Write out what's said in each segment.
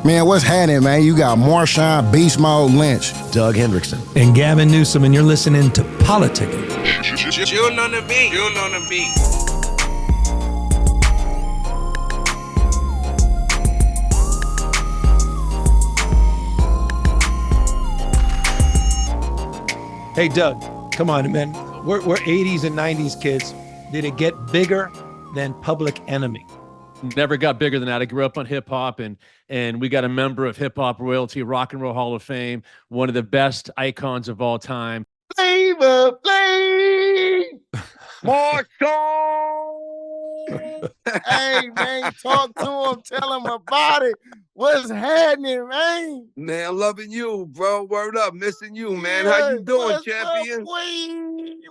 Man, what's happening, man? You got Marshawn Beast Mode Lynch, Doug Hendrickson, and Gavin Newsom, and you're listening to Politickin. Chewing on the beat. Hey, Doug, come on, man. We're 80s and 90s kids. Did it get bigger than Public Enemy? Never got bigger than that. I grew up on hip hop, and we got a member of hip hop royalty, Rock and Roll Hall of Fame, one of the best icons of all time. Flavor Flav, Marshawn. Hey, man, talk to him, tell him about it. What's happening, man? Man, loving you, bro. Word up, missing you, man. How you doing, what's champion? Up,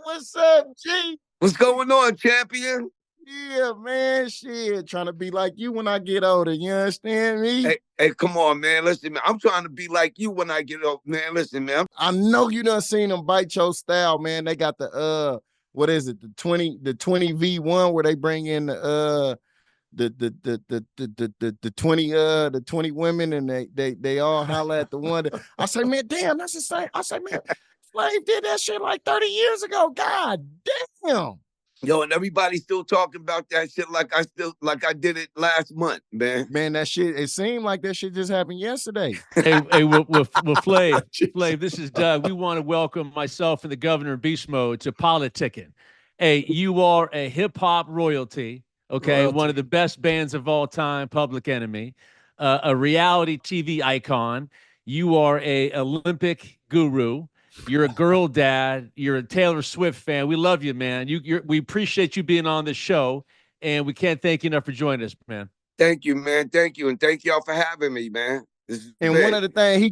what's up, G? What's going on, champion? Yeah, man, shit. Trying to be like you when I get older. You understand me? Hey, come on, man. Listen, man. I'm trying to be like you when I get older, man. Listen, man. I know you done seen them bite your style, man. They got the what is it? The 20 V1 where they bring in the 20 women and they all holler at the one. I say, man, damn, that's the same. I say, man, Flav did that shit like 30 years ago. God damn. Yo, and everybody's still talking about that shit like I did it last month, man. Man, that shit, it seemed like that shit just happened yesterday. Hey, with Flav, this is Doug. We want to welcome myself and the Governor Beast Mode to Politickin. Hey, you are a hip-hop royalty, okay? One of the best bands of all time, Public Enemy, a reality TV icon. You are a Olympic guru. You're a girl dad. You're a Taylor Swift fan. We love you, man. We appreciate you being on the show, and we can't thank you enough for joining us, man. Thank you, man. Thank you, and thank y'all for having me, man. And one of the things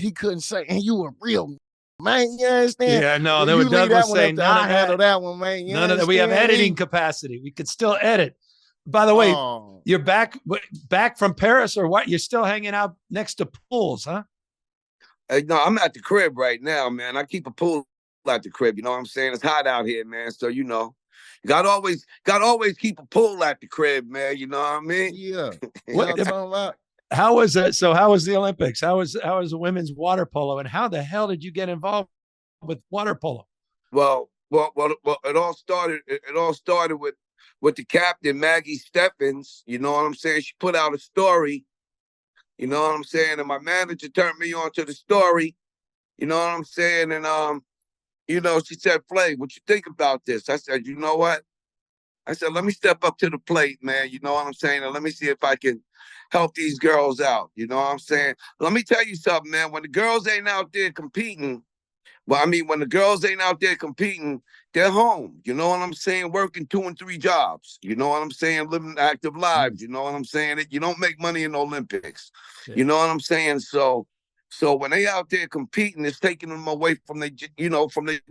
he couldn't say, and you were real, man. You understand? Yeah, no, there was Doug was saying I handle that one, man. None of that. We have editing capacity. We could still edit. By the way, you're back from Paris, or what? You're still hanging out next to pools, huh? No, I'm at the crib right now, man. I keep a pool at the crib. You know what I'm saying? It's hot out here, man. So, you know, got always keep a pool at the crib, man. You know what I mean? Yeah. How was it? So how was the Olympics? How was the women's water polo? And how the hell did you get involved with water polo? Well, it all started with the captain, Maggie Steffens. You know what I'm saying? She put out a story. You know what I'm saying? And my manager turned me on to the story. You know what I'm saying? And, you know, she said, Flav, what you think about this? I said, you know what? I said, let me step up to the plate, man. You know what I'm saying? And let me see if I can help these girls out. You know what I'm saying? Let me tell you something, man. When the girls ain't out there competing, when the girls ain't out there competing, they're home. You know what I'm saying? Working 2 and 3 jobs. You know what I'm saying? Living active lives. You know what I'm saying? You don't make money in the Olympics. Yeah. You know what I'm saying? So when they out there competing, it's taking them away from the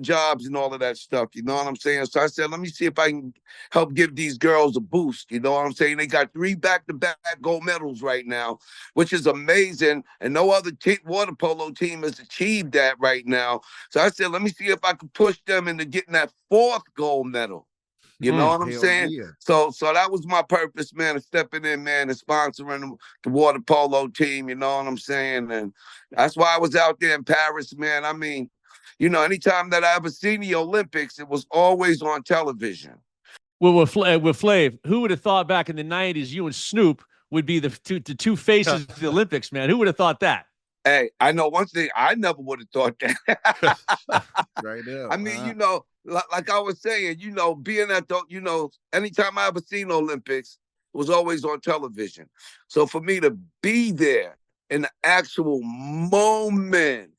jobs and all of that stuff. You know what I'm saying? So I said, let me see if I can help give these girls a boost. You know what I'm saying? They got 3 back-to-back gold medals right now, which is amazing. And no other water polo team has achieved that right now. So I said, let me see if I can push them into getting that 4th gold medal. You know what I'm saying? Yeah. So that was my purpose, man, of stepping in, man, and sponsoring the water polo team. You know what I'm saying? And that's why I was out there in Paris, man. I mean, you know, anytime that I ever seen the Olympics, it was always on television. Well, with Flav, who would have thought back in the 90s you and Snoop would be the two faces of the Olympics, man? Who would have thought that? Hey, I know one thing. I never would have thought that. Right there. I mean, you know, like I was saying, you know, being at the, you know, anytime I ever seen the Olympics, it was always on television. So for me to be there in the actual moment,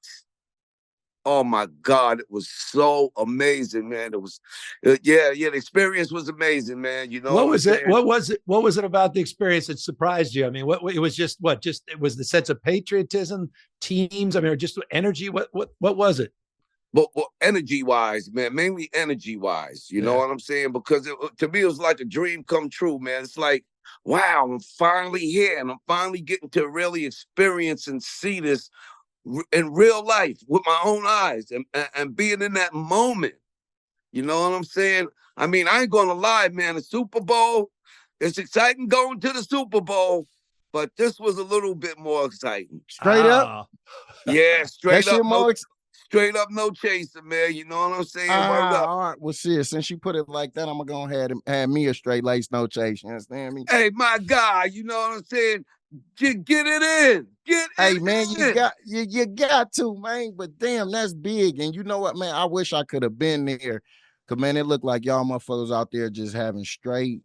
oh my God, it was so amazing, man. It was, the experience was amazing, man. You know what was it? What was it about the experience that surprised you? I mean, it was just it was the sense of patriotism, teams. I mean, or just energy. What was it? But energy-wise, man, mainly energy-wise, you know what I'm saying? Because to me, it was like a dream come true, man. It's like, wow, I'm finally here, and I'm finally getting to really experience and see this in real life with my own eyes and being in that moment. You know what I'm saying? I mean, I ain't going to lie, man. The Super Bowl, it's exciting going to the Super Bowl, but this was a little bit more exciting. Straight up? Yeah, straight that up. Shit more straight up, no chaser, man. You know what I'm saying? Word up. All right. Well, shit, since you put it like that, I'm going to go ahead and have me a straight lace, no chase. You understand me? Hey, my guy, you know what I'm saying? Get it in. Hey, man, you got to, man. But damn, that's big. And you know what, man? I wish I could have been there. Because, man, it looked like y'all motherfuckers out there just having straight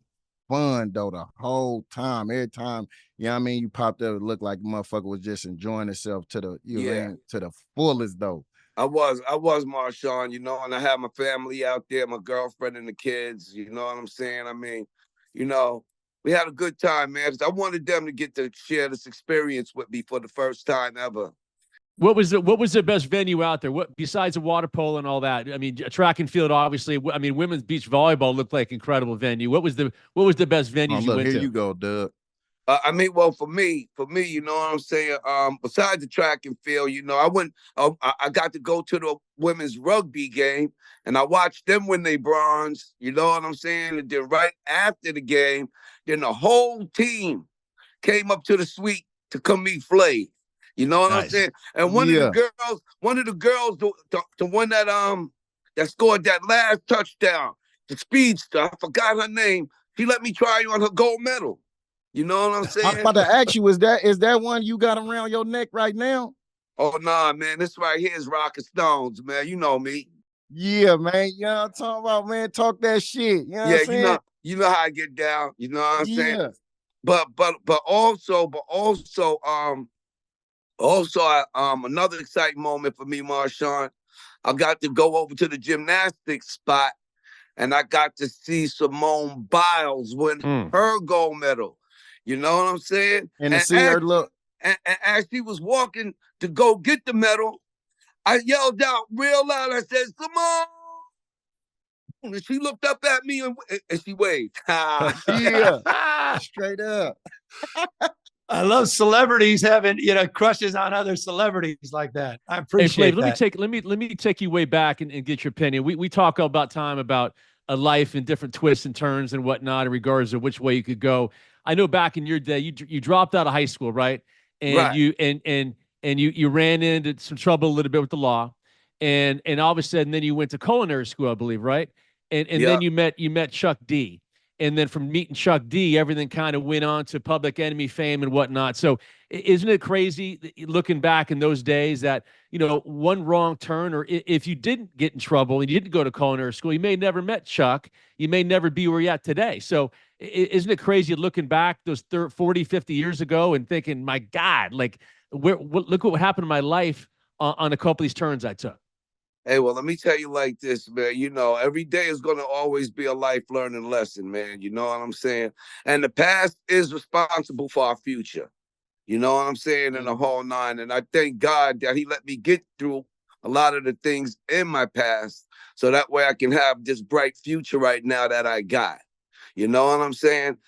fun, though, the whole time. Every time, you know what I mean, you popped up, it looked like the motherfucker was just enjoying itself to the, to the fullest, though. I was Marshawn, you know, and I had my family out there, my girlfriend and the kids, you know what I'm saying? I mean, you know, we had a good time, man. I wanted them to get to share this experience with me for the first time ever. What was the best venue out there? What besides the water polo and all that? I mean, track and field, obviously. I mean, women's beach volleyball looked like an incredible venue. What was the best venue you went to? Here you go, Doug. I mean, well, for me, you know what I'm saying? Besides the track and field, you know, I got to go to the women's rugby game and I watched them win their bronze, you know what I'm saying? And then right after the game, then the whole team came up to the suite to come meet Flav. You know what I'm saying? And one of the girls to win that scored that last touchdown, the speedster, I forgot her name. She let me try on her gold medal. You know what I'm saying? I'm about to ask you, is that one you got around your neck right now? Oh, nah, man. This right here is Rocket Stones, man. You know me. Yeah, man. You know what I'm talking about, man? Talk that shit. You know what I'm saying? You know how I get down. You know what I'm saying? But also, another exciting moment for me, Marshawn. I got to go over to the gymnastics spot and I got to see Simone Biles win her gold medal. You know what I'm saying? And to see her look. And as she was walking to go get the medal, I yelled out real loud. I said, Simone! And she looked up at me and she waved. Yeah, straight up. I love celebrities having, you know, crushes on other celebrities like that. I appreciate that. Let me take you way back and get your opinion. We talk about time about a life and different twists and turns and whatnot in regards to which way you could go. I know back in your day, you dropped out of high school, right? And you ran into some trouble a little bit with the law, and all of a sudden, then you went to culinary school, I believe, right? And then you met Chuck D. And then from meeting Chuck D, everything kind of went on to Public Enemy fame and whatnot. So isn't it crazy looking back in those days that, you know, one wrong turn, or if you didn't get in trouble and you didn't go to culinary school, you may never met Chuck. You may never be where you're at today. So isn't it crazy looking back those 40, 50 years ago and thinking, my God, like, look what happened in my life on a couple of these turns I took. Hey, well, let me tell you like this, man. You know, every day is going to always be a life learning lesson, man. You know what I'm saying? And the past is responsible for our future. You know what I'm saying? And the whole nine. And I thank God that he let me get through a lot of the things in my past so that way I can have this bright future right now that I got. You know what I'm saying?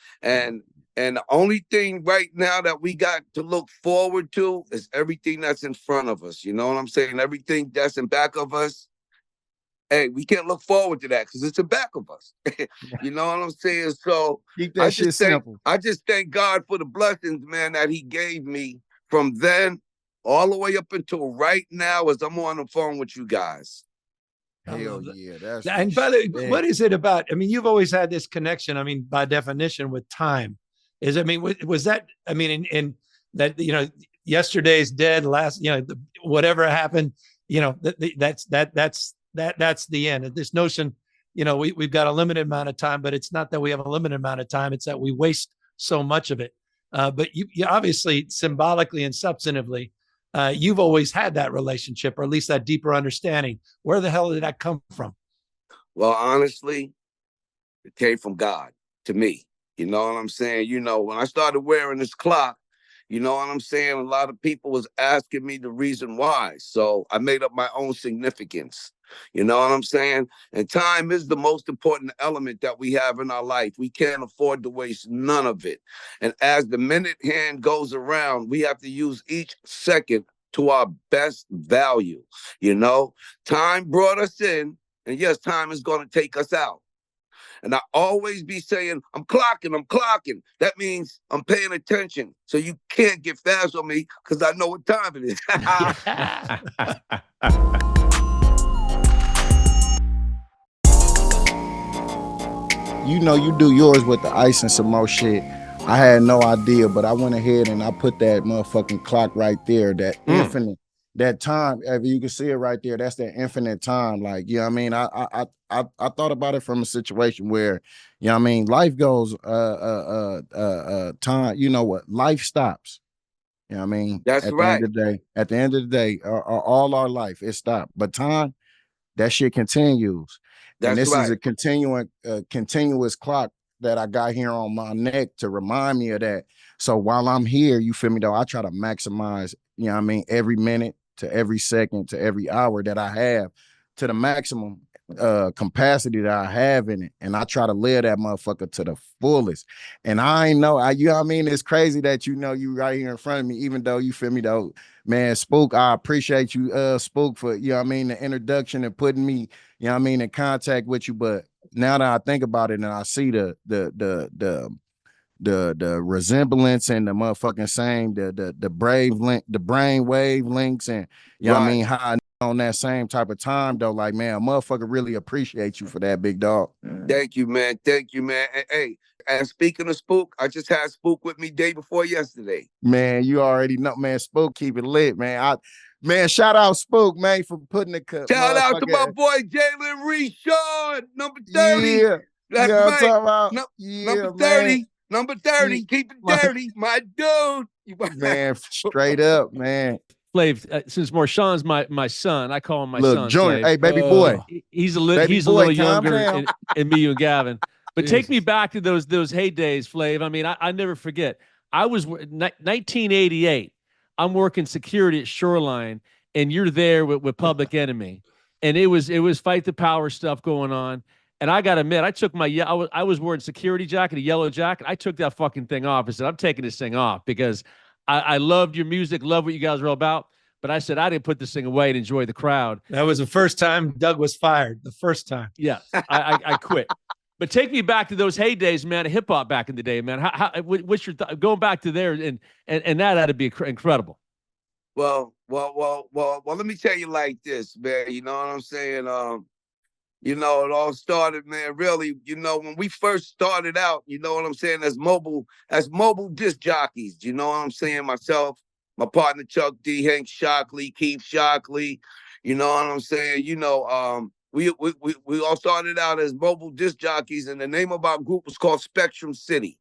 And the only thing right now that we got to look forward to is everything that's in front of us. You know what I'm saying? Everything that's in back of us. Hey, we can't look forward to that because it's in back of us. You know what I'm saying? So keep that shit simple. I just thank God for the blessings, man, that he gave me from then all the way up until right now as I'm on the phone with you guys. Hell yeah. And by the way, what is it about? I mean, you've always had this connection, I mean, by definition with time. Was that, I mean, in that, you know, yesterday's dead, whatever happened, you know, that's the end. This notion, you know, we've got a limited amount of time, but it's not that we have a limited amount of time. It's that we waste so much of it. But you obviously symbolically and substantively, you've always had that relationship, or at least that deeper understanding. Where the hell did that come from? Well, honestly, it came from God to me. You know what I'm saying? You know, when I started wearing this clock, you know what I'm saying? A lot of people was asking me the reason why. So I made up my own significance. You know what I'm saying? And time is the most important element that we have in our life. We can't afford to waste none of it. And as the minute hand goes around, we have to use each second to our best value. You know, time brought us in, and yes, time is going to take us out. And I always be saying, I'm clocking. That means I'm paying attention. So you can't get fast on me because I know what time it is. You know, you do yours with the ice and some more shit. I had no idea, but I went ahead and I put that motherfucking clock right there, that infinite, that time. If you can see it right there, that's that infinite time. Like, you know what I mean? I thought about it from a situation where, you know what I mean, life goes time, you know what, life stops. You know what I mean? That's at right. At the end of the day, all our life, it stopped. But time, that shit continues. That's and this right. is a continuous clock that I got here on my neck to remind me of that. So while I'm here, you feel me though, I try to maximize, you know what I mean, every minute to every second to every hour that I have to the maximum capacity that I have in it. And I try to live that motherfucker to the fullest. And I ain't know, you know what I mean? It's crazy that you know you right here in front of me, even though you feel me though, man, Spook, I appreciate you, Spook, for, you know what I mean, the introduction and putting me, you know what I mean, in contact with you. But now that I think about it and I see the resemblance and the motherfucking same, the brain wave links, and you know what I mean, how I on that same type of time though, like, man, a motherfucker really appreciate you for that, big dog. Thank you, man. Hey, and speaking of Spook, I just had Spook with me day before yesterday. Man, you already know, man, Spook keep it lit, man. Man, shout out Spook, man, for putting the cut. Shout out to my boy Jalen Rishon, number 30. Yeah. That's right. I'm talking about. Number 30. Man. Number 30. Keep it dirty, my dude. Man, straight up, man. Flav, since Marshawn's my son, I call him my son. Junior, hey, baby boy. He's a little younger than me and Gavin. But take me back to those heydays, Flav. I mean, I never forget. I was 1988. I'm working security at Shoreline, and you're there with Public Enemy, and it was fight the power stuff going on. And I gotta admit, I took I was wearing security jacket, a yellow jacket. I took that fucking thing off. I said, I'm taking this thing off because I loved your music, loved what you guys were all about. But I said, I didn't put this thing away and enjoy the crowd. That was the first time Doug was fired. The first time. Yeah, I quit. But take me back to those heydays, man, of hip hop back in the day, man. What's your going back to there, and that had to be incredible. Well, let me tell you like this, man. You know what I'm saying? You know, it all started, man, really, you know, when we first started out, you know what I'm saying, as mobile disc jockeys, you know what I'm saying? Myself, my partner Chuck D, Hank Shockley, Keith Shockley, you know what I'm saying? You know, we all started out as mobile disc jockeys, and the name of our group was called Spectrum City.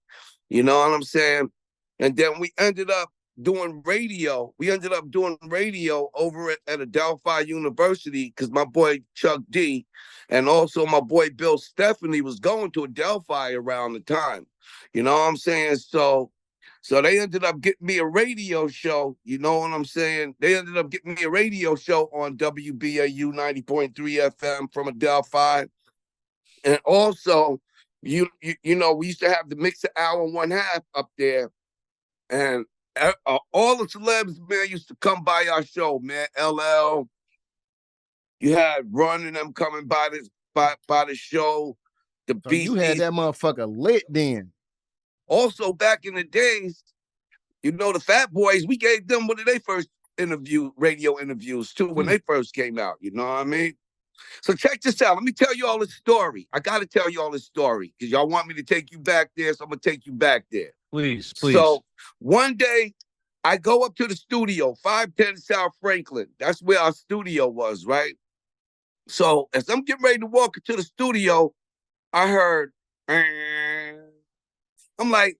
You know what I'm saying? And then we ended up doing radio. We ended up doing radio over at Adelphi University because my boy Chuck D and also my boy Bill Stephanie was going to Adelphi around the time. You know what I'm saying? So they ended up getting me a radio show. You know what I'm saying? They ended up getting me a radio show on WBAU 90.3 FM from Adelphi. And also, you know, we used to have the Mix the Hour 1/2 up there. And all the celebs, man, used to come by our show, man. LL, you had Run and them coming by the show. The Beasties. You had that motherfucker lit then. Also, back in the days, you know, the Fat Boys, we gave them one of their first radio interviews too, when they first came out. You know what I mean? So check this out. Let me tell you all this story. I got to tell you all this story because y'all want me to take you back there, so I'm going to take you back there. Please. So one day, I go up to the studio, 510 South Franklin. That's where our studio was, right? So as I'm getting ready to walk into the studio, I heard, I'm like,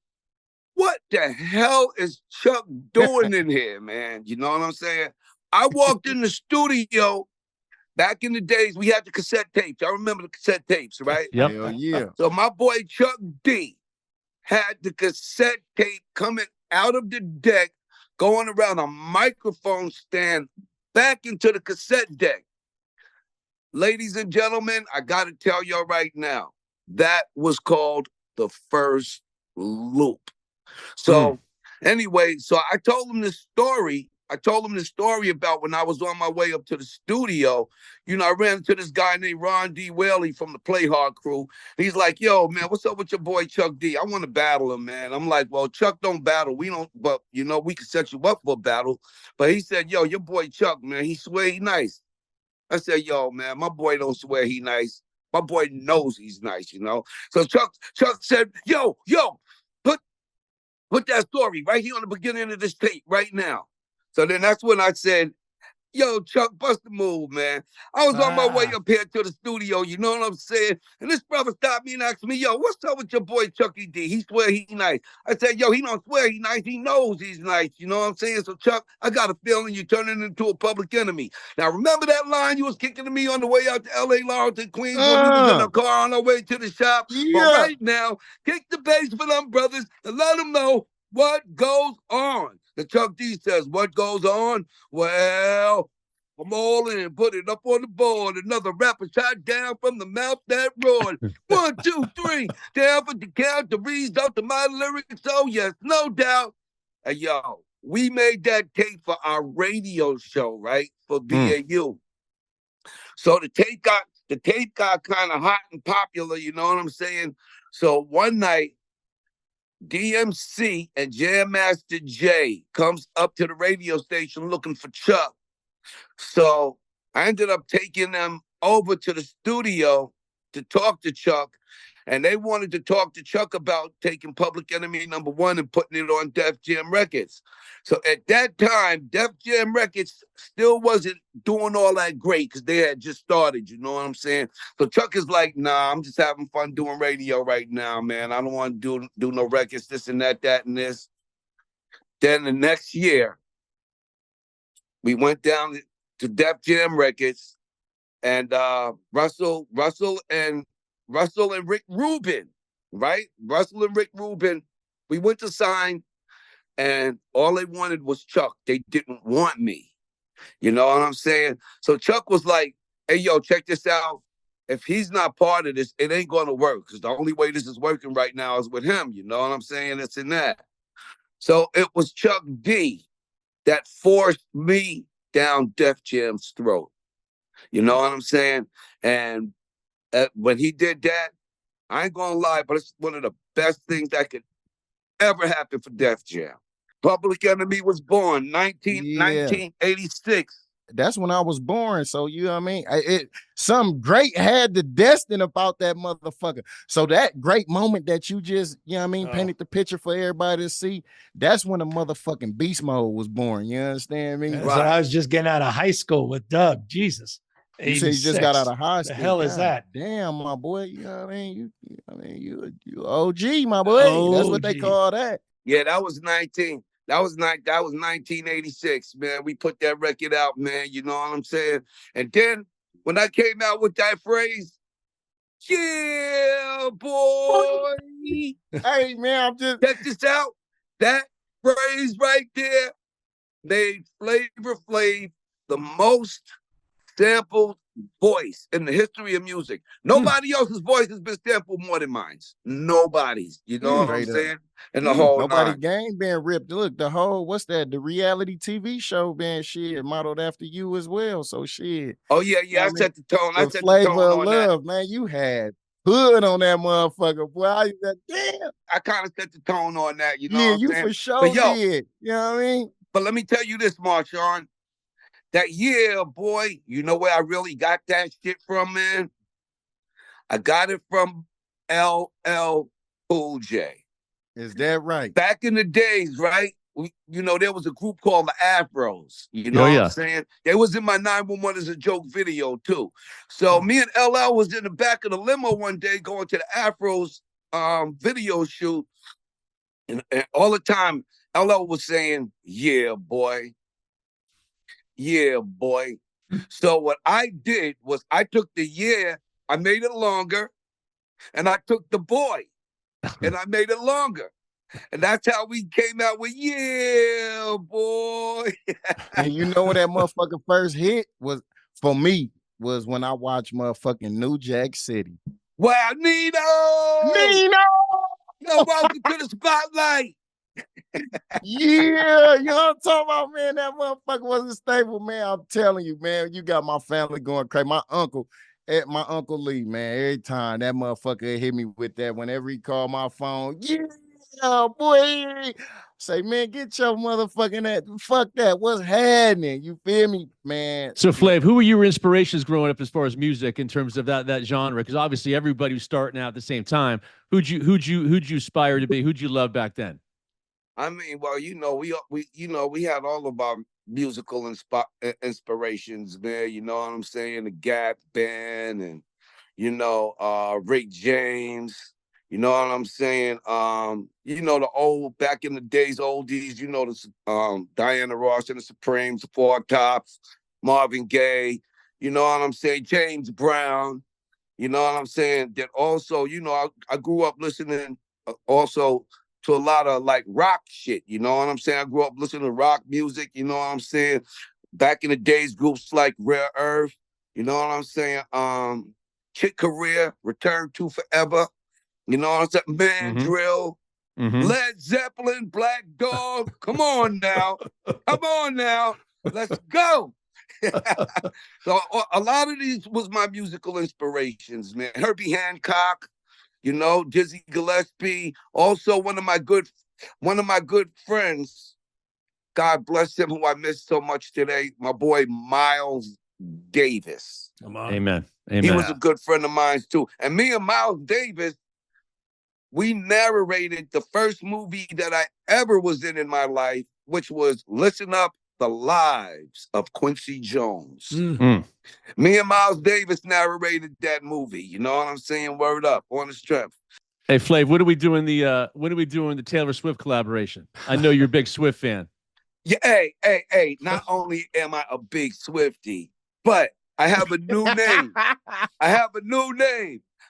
what the hell is Chuck doing in here, man? You know what I'm saying? I walked in the studio. Back in the days, we had the cassette tapes. I remember the cassette tapes, right? Yep. Hell yeah. So my boy Chuck D had the cassette tape coming out of the deck, going around a microphone stand back into the cassette deck. Ladies and gentlemen, I got to tell y'all right now, that was called the first loop. So anyway, so I told him this story, I told him the story about when I was on my way up to the studio. You know, I ran into this guy named Ron D. Whaley from the Play Hard crew. He's like, yo, man, what's up with your boy Chuck D? I want to battle him, man. I'm like, well, Chuck don't battle. We don't, but, you know, we can set you up for a battle. But he said, yo, your boy Chuck, man, he swear he nice. I said, yo, man, my boy don't swear he nice. My boy knows he's nice, you know? So Chuck said, yo, put that story right here on the beginning of this tape right now. So then that's when I said, yo, Chuck, bust the move, man. I was on my way up here to the studio, you know what I'm saying? And this brother stopped me and asked me, yo, what's up with your boy Chucky D? He swear he nice. I said, yo, he don't swear he nice. He knows he's nice. You know what I'm saying? So, Chuck, I got a feeling you're turning into a public enemy. Now, remember that line you was kicking to me on the way out to L.A., Lawrence, and Queens when we was in the car on our way to the shop? Yeah. But right now, kick the bass for them brothers and let them know what goes on. The Chuck D says, what goes on? Well, I'm all in, put it up on the board. Another rapper shot down from the mouth that roared. 1, 2, 3, down for the count, the reads up to my lyrics. Oh, yes, no doubt. And yo, we made that tape for our radio show, right? For BAU. So the tape got kind of hot and popular, you know what I'm saying? So one night, DMC and Jam Master Jay comes up to the radio station looking for Chuck. So I ended up taking them over to the studio to talk to Chuck, and they wanted to talk to Chuck about taking Public Enemy #1 and putting it on Def Jam Records. So at that time, Def Jam Records still wasn't doing all that great because they had just started, you know what I'm saying? So Chuck is like, nah, I'm just having fun doing radio right now, man. I don't want to do no records, this and that, and this. Then the next year, we went down to Def Jam Records, and Russell and Rick Rubin, right? Russell and Rick Rubin, we went to sign, and all they wanted was Chuck. They didn't want me. You know what I'm saying? So Chuck was like, hey, yo, check this out. If he's not part of this, it ain't going to work, because the only way this is working right now is with him. You know what I'm saying? It's in that. So it was Chuck D that forced me down Def Jam's throat. You know what I'm saying? And when he did that, I ain't gonna lie, but it's one of the best things that could ever happen for Def Jam. Public Enemy was born 1986. That's when I was born. So, you know what I mean? Something great had the destined about that motherfucker. So that great moment that you just, you know what I mean, painted the picture for everybody to see, that's when the motherfucking beast mode was born. You understand me? Right. So I was just getting out of high school with Doug. Jesus. You said you just got out of high school. The hell is that? Damn, my boy. You know what I mean? You OG, my boy. OG. That's what they call that. Yeah, that was 1986, man. We put that record out, man. You know what I'm saying? And then when I came out with that phrase, yeah, boy. Hey, man, I'm just... Check this out. That phrase right there made Flavor Flav the most sampled voice in the history of music. Nobody else's voice has been sampled more than mine's. Nobody's. You know what I'm saying? And the whole nobody game been ripped. Look, the whole, what's that? The reality TV show been shit modeled after you as well. So shit. Oh yeah, yeah. I set the tone. I set the Flavor tone of on love, that. man. You had hood on that motherfucker. Boy, I said, damn. I kind of set the tone on that. You know Yeah, what I'm you saying? for sure But, yo, did. You know what I mean? But let me tell you this, Marshawn. That year, boy, you know where I really got that shit from, man? I got it from LL Cool J. Is that right? Back in the days, right? There was a group called the Afros. You know what I'm saying? They was in my 911 as a joke video, too. So me and LL was in the back of the limo one day going to the Afros video shoot. And all the time, LL was saying, yeah, boy. Yeah, boy. So what I did was I took the year, I made it longer, and I took the boy, and I made it longer. And that's how we came out with, yeah, boy. And you know when that motherfucker first hit was, for me, was when I watched motherfucking New Jack City. Wow, Nino! Nino! Yo, welcome to the spotlight. Yeah, you know what I'm talking about, man? That motherfucker was a staple, man. I'm telling you, man. You got my family going crazy. My uncle Lee, man. Every time that motherfucker hit me with that, whenever he called my phone, yeah, boy. Say, man, get your motherfucking that. Fuck that. What's happening? You feel me, man? So, Flav, who were your inspirations growing up as far as music in terms of that genre? Because obviously everybody was starting out at the same time. Who'd you aspire to be? Who'd you love back then? I mean, well, we had all of our musical inspirations, man. You know what I'm saying? The Gap Band and Rick James. You know what I'm saying? The old back in the days oldies. The Diana Ross and the Supremes, the Four Tops, Marvin Gaye. You know what I'm saying? James Brown. You know what I'm saying? That also, I grew up listening also to a lot of like rock shit. You know what I'm saying? I grew up listening to rock music. You know what I'm saying? Back in the days, groups like Rare Earth. You know what I'm saying? Chick Corea, Return to Forever. You know what I'm saying? Mandrill, Led Zeppelin, Black Dog. Come on now. Come on now. Let's go. So a lot of these was my musical inspirations, man. Herbie Hancock, Dizzy Gillespie. Also one of my good friends, God bless him, who I miss so much today, my boy Miles Davis. Come on. Amen. Amen. He was a good friend of mine too. And me and Miles Davis, we narrated the first movie that I ever was in my life, which was Listen Up, The Lives of Quincy Jones. Me and Miles Davis narrated that movie. You know what I'm saying? Word up on the strength. Hey, Flav, when are we doing the Taylor Swift collaboration? I know you're a big Swift fan. Yeah, hey. Not only am I a big Swiftie, but I have a new name.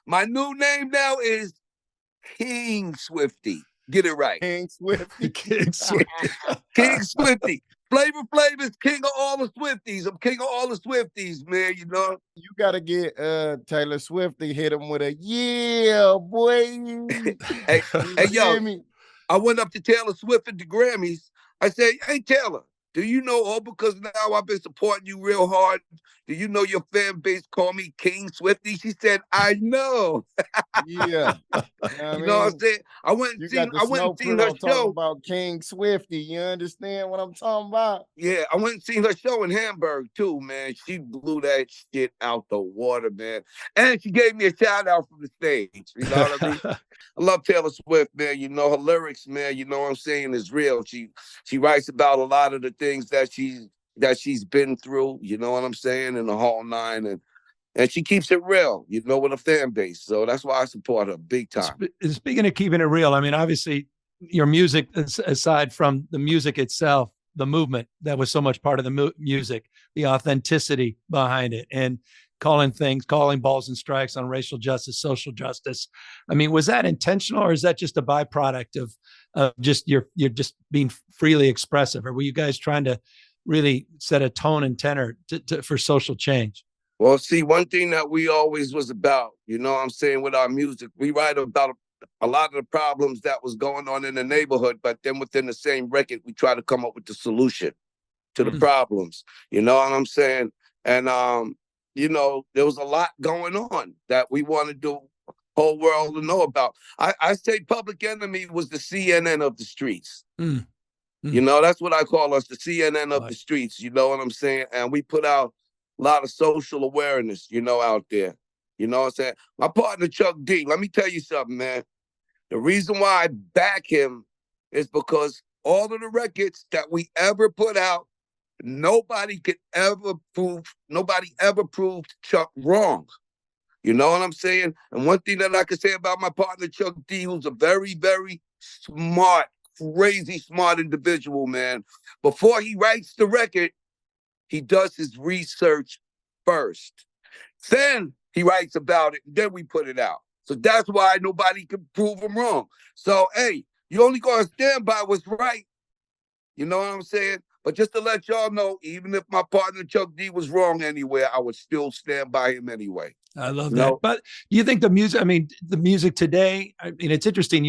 My new name now is King Swiftie. Get it right. King Swiftie. King Swiftie. Flavor Flav is king of all the Swifties. I'm king of all the Swifties, man, You got to get Taylor Swift to hit him with a, yeah, boy. hey, yo, I went up to Taylor Swift at the Grammys. I said, hey, Taylor, do you know, all because now I've been supporting you real hard, do you know your fan base call me King Swiftie? She said, I know. Yeah. You know what I'm saying? I went and seen her show about King Swiftie. You understand what I'm talking about? Yeah, I went and seen her show in Hamburg too, man. She blew that shit out the water, man. And she gave me a shout out from the stage. You know what I mean? I love Taylor Swift, man. Her lyrics, man, you know what I'm saying, is real. She writes about a lot of the things that she's been through, you know what I'm saying, in the whole nine, and she keeps it real, with a fan base. So that's why I support her big time. Speaking of keeping it real, I mean, obviously your music, aside from the music itself, the movement that was so much part of the music, the authenticity behind it, and calling balls and strikes on racial justice, social justice. I mean, was that intentional, or is that just a byproduct of just you're just being freely expressive? Or were you guys trying to really set a tone and tenor for social change? Well, see, one thing that we always was about, you know what I'm saying, with our music, we write about a lot of the problems that was going on in the neighborhood, but then within the same record, we try to come up with the solution to the problems. You know what I'm saying? And, there was a lot going on that we wanted the whole world to know about. I say Public Enemy was the CNN of the streets. That's what I call us, the CNN of the streets. You know what I'm saying? And we put out a lot of social awareness, out there. You know what I'm saying? My partner, Chuck D, let me tell you something, man. The reason why I back him is because all of the records that we ever put out, nobody ever proved Chuck wrong. You know what I'm saying? And one thing that I can say about my partner, Chuck D, who's a very, very smart, crazy smart individual, man. Before he writes the record, he does his research first. Then he writes about it, and then we put it out. So that's why nobody can prove him wrong. So, hey, you only gonna stand by what's right. You know what I'm saying? But just to let y'all know, even if my partner Chuck D was wrong anywhere, I would still stand by him anyway. I love that. But you think the music today, it's interesting.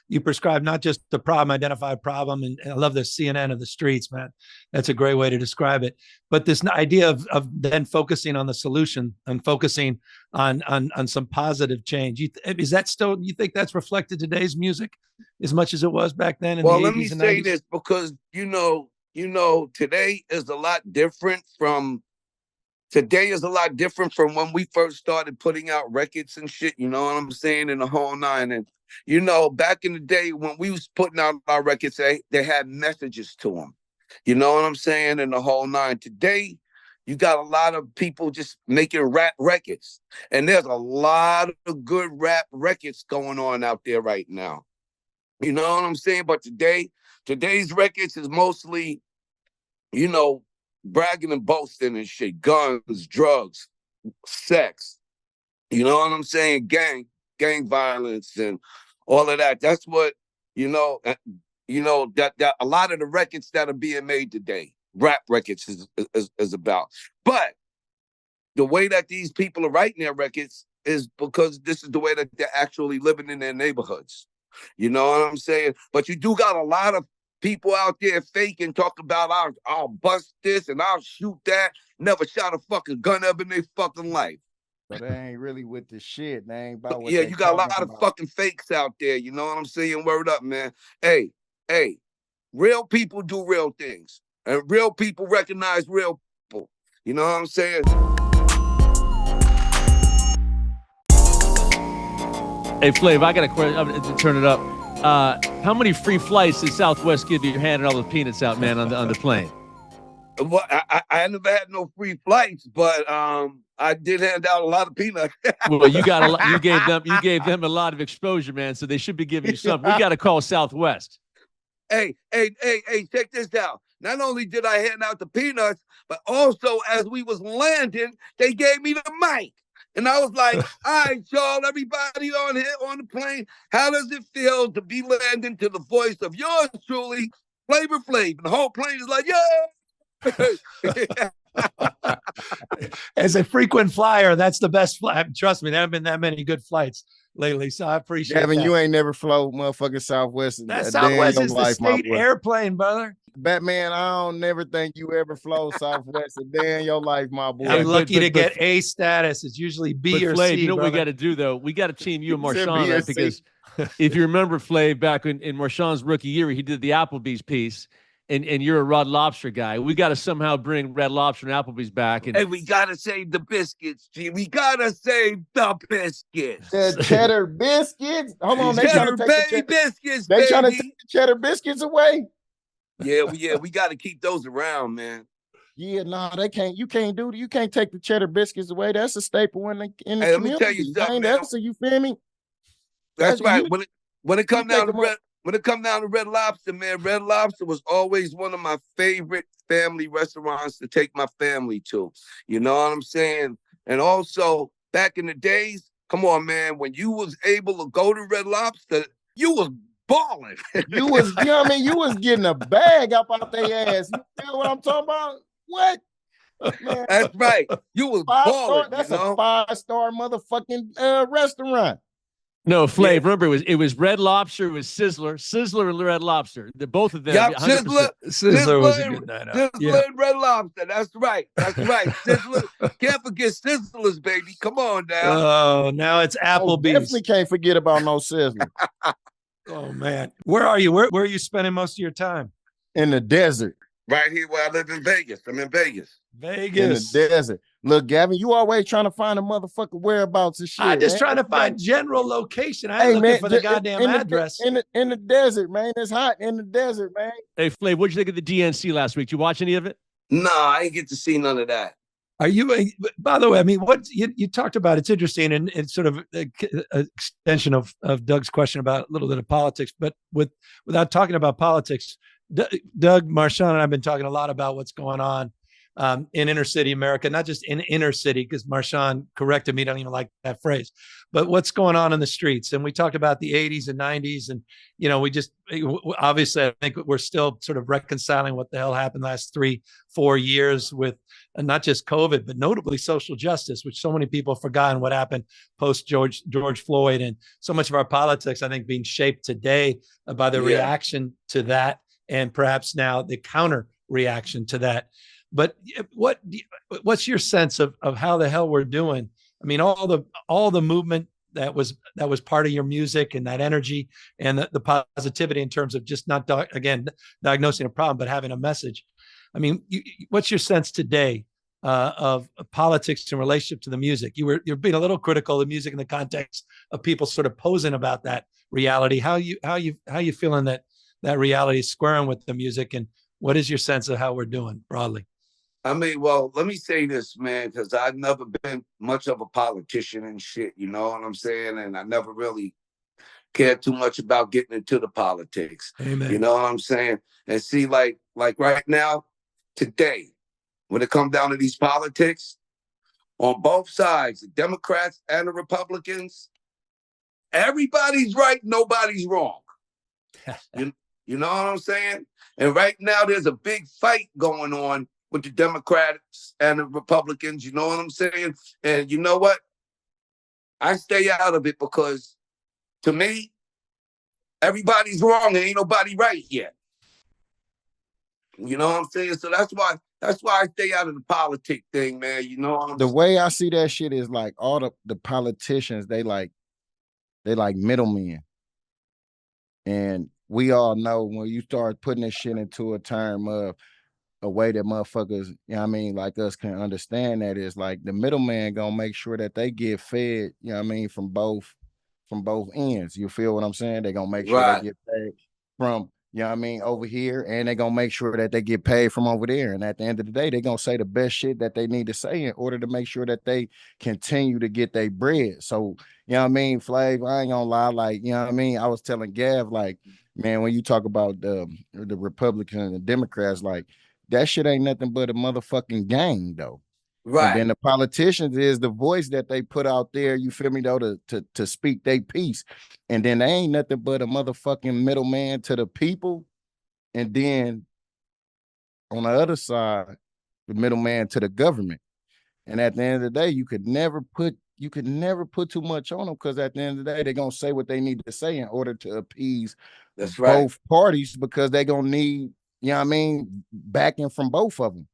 You prescribe not just the problem, identify a problem. And I love the CNN of the streets, man. That's a great way to describe it. But this idea of then focusing on the solution and focusing on some positive change. Is that still, you think that's reflected today's music as much as it was back then in the 80s and 90s? Well, let me say this, because, today is a lot different from when we first started putting out records and shit, you know what I'm saying, in the whole nine. And, back in the day when we was putting out our records, they had messages to them, you know what I'm saying, in the whole nine. Today, you got a lot of people just making rap records. And there's a lot of good rap records going on out there right now. You know what I'm saying? But today's records is mostly, bragging and boasting and shit, guns, drugs, sex, you know what I'm saying? Gang violence and all of that. That's what, that a lot of the records that are being made today, rap records is about. But the way that these people are writing their records is because this is the way that they're actually living in their neighborhoods. You know what I'm saying? But you do got a lot of people out there faking, talk about I'll bust this and I'll shoot that. Never shot a fucking gun up in their fucking life. But they ain't really with the shit. They ain't about what you got a lot of fucking fakes out there. You know what I'm saying? Word up, man. Hey, real people do real things. And real people recognize real people. You know what I'm saying? Hey, Flav, I got a question. I'm going to turn it up. How many free flights did Southwest give you handing all the peanuts out, man, on the plane? Well, I never had no free flights, but I did hand out a lot of peanuts. Well, you gave them a lot of exposure, man. So they should be giving you something. We got to call Southwest. Hey, check this out. Not only did I hand out the peanuts, but also as we was landing, they gave me the mic. And I was like, all right, y'all, everybody on here on the plane, how does it feel to be landing to the voice of yours truly, Flavor Flav? And the whole plane is like, yo. As a frequent flyer, that's the best flight. Trust me, there haven't been that many good flights lately, so I appreciate Gavin, that. you ain't never flown motherfucking Southwest. That Southwest is the state airplane, brother. Batman, I don't never think you ever flow Southwest a day in your life, my boy. I'm lucky to get A status. It's usually B or Flav, C. You know brother. what we got to do, though? We got to team you and Marshawn up, because if you remember, Flav, back in Marshawn's rookie year, he did the Applebee's piece, and you're a Red Lobster guy. We got to somehow bring Red Lobster and Applebee's back. And hey, we got to save the biscuits, G. We got to save the biscuits. The cheddar biscuits? Hold on. They trying to take the biscuits, They trying to take the cheddar biscuits away? Yeah, we got to keep those around, man. Yeah, they can't. You can't take the cheddar biscuits away. That's a staple in the community. Let me tell you something, man. You feel me? That's right. When it come down to Red Lobster, man, Red Lobster was always one of my favorite family restaurants to take my family to. You know what I'm saying? And also, back in the days, come on, man, when you was able to go to Red Lobster, you was balling. You was, you know what I mean? You was getting a bag up out their ass. You feel what I'm talking about? What? Man, that's right. You was balling. That's a 5-star motherfucking restaurant. No, Flav, remember, it was Red Lobster, it was Sizzler and Red Lobster. Both of them. Yep, Sizzler was a good night out. Sizzler and Red Lobster. That's right. Sizzler. Can't forget Sizzlers, baby. Come on now. Oh, now it's Applebee's. Definitely can't forget about no Sizzler. Oh, man. Where are you? Where are you spending most of your time? In the desert. Right here where I live in Vegas. I'm in Vegas. In the desert. Look, Gavin, you always trying to find a motherfucker whereabouts and shit. I'm just trying to find general location. I ain't looking for the goddamn address. In the desert, man. It's hot in the desert, man. Hey, Flav, what'd you think of the DNC last week? Did you watch any of it? No, I ain't get to see none of that. Are you, by the way, I mean, what you talked about, it's interesting, and it's sort of an extension of Doug's question about a little bit of politics, but without talking about politics, Doug, Marshawn, and I've been talking a lot about what's going on in inner city America, not just in inner city, because Marshawn corrected me, don't even like that phrase, but what's going on in the streets. And we talked about the 80s and 90s. And, you know, we just, obviously, I think we're still sort of reconciling what the hell happened last 3-4 years with not just COVID, but notably social justice, which so many people have forgotten what happened post George Floyd. And so much of our politics, I think, being shaped today by the reaction to that, and perhaps now the counter reaction to that. But what's your sense of how the hell we're doing? I mean, all the movement that was part of your music and that energy and the positivity in terms of just not diagnosing a problem, but having a message. I mean, what's your sense today of politics in relationship to the music? You're being a little critical of the music in the context of people sort of posing about that reality. How you feeling that reality is squaring with the music, and what is your sense of how we're doing broadly? I mean, well, let me say this, man, because I've never been much of a politician and shit, you know what I'm saying? And I never really cared too much about getting into the politics. Amen. You know what I'm saying? And see, like right now, today, when it comes down to these politics, on both sides, the Democrats and the Republicans, everybody's right, nobody's wrong. You know what I'm saying? And right now, there's a big fight going on with the Democrats and the Republicans, you know what I'm saying? And you know what? I stay out of it because, to me, everybody's wrong and ain't nobody right yet. You know what I'm saying? So that's why I stay out of the politic thing, man. You know what I'm saying? The way I see that shit is like all the politicians, they like middlemen. And we all know when you start putting this shit into a term of a way that motherfuckers, you know what I mean, like us can understand, that is like the middleman gonna make sure that they get fed, you know what I mean, from both ends. You feel what I'm saying? They gonna make sure they get paid from, you know what I mean, over here, and they gonna make sure that they get paid from over there. And at the end of the day, they gonna say the best shit that they need to say in order to make sure that they continue to get their bread. So, you know what I mean, Flav, I ain't gonna lie, like, you know what I mean, I was telling Gav, like, man, when you talk about the Republicans and the Democrats, like, that shit ain't nothing but a motherfucking game, though. Right. And then the politicians is the voice that they put out there, you feel me, though, to speak their piece. And then they ain't nothing but a motherfucking middleman to the people. And then on the other side, the middleman to the government. And at the end of the day, you could never put too much on them, because at the end of the day, they're gonna say what they need to say in order to appease both parties, because they're gonna need, you know what I mean, backing from both of them.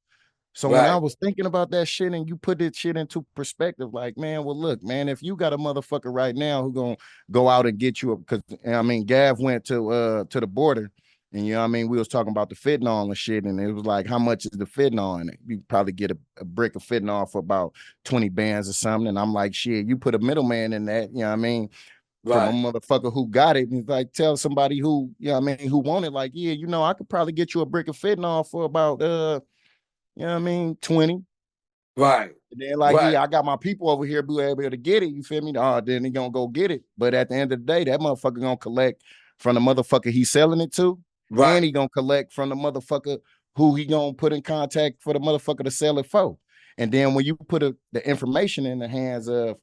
So when I was thinking about that shit, and you put this shit into perspective, like, man, well, look, man, if you got a motherfucker right now who gonna go out and get you, because I mean, Gav went to the border, and you know what I mean, we was talking about the fentanyl and shit, and it was like, how much is the fentanyl in it? You probably get a brick of fentanyl for about 20 bands or something. And I'm like, shit, you put a middleman in that, you know what I mean? From a motherfucker who got it, and like tell somebody who, you know what I mean, who want it, like, yeah, you know, I could probably get you a brick of fentanyl for about you know what I mean, 20. Right. And then like, yeah, I got my people over here be able to get it, you feel me? Oh, then he gonna go get it. But at the end of the day, that motherfucker gonna collect from the motherfucker he's selling it to. Right. And he gonna collect from the motherfucker who he gonna put in contact for the motherfucker to sell it for. And then when you put the information in the hands of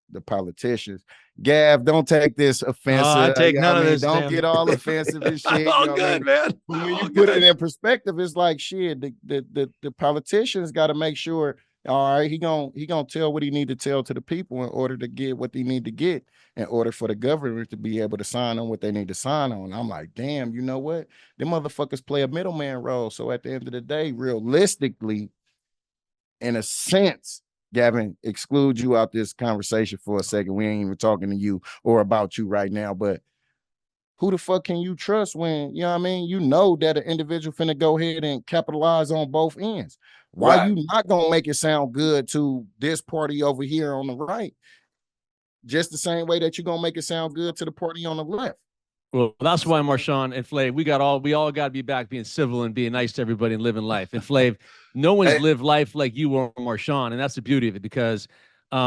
the politicians, Gav, don't take this offensive. I take none of this. Don't get all offensive and shit. All good, man. When you put it in perspective, it's like, shit, the politicians got to make sure, all right, he gonna tell what he need to tell to the people in order to get what they need to get, in order for the government to be able to sign on what they need to sign on. I'm like, damn, you know what? Them motherfuckers play a middleman role. So at the end of the day, realistically, in a sense, Gavin, exclude you out this conversation for a second. We ain't even talking to you or about you right now, but who the fuck can you trust when, you know what I mean, you know that an individual finna go ahead and capitalize on both ends? Why you not gonna make it sound good to this party over here on the right, just the same way that you're gonna make it sound good to the party on the left? Well, that's why Marshawn and Flav, we all got to be back being civil and being nice to everybody and living life. And Flav, no one's lived life like you or Marshawn, and that's the beauty of it, because you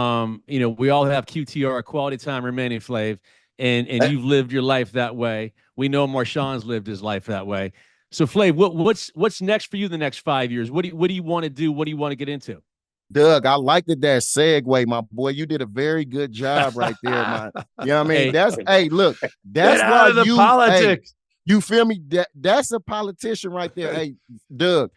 know, we all have QTR, quality time remaining, Flav, and you've lived your life that way. We know Marshawn's lived his life that way. So Flav, what's next for you the next 5 years? What do you want to do? What do you want to get into? Doug, I liked that segue, my boy. You did a very good job right there, man. You know what I mean? Look, that's Get why out of the politics. You feel me? That's a politician right there. Hey, Doug,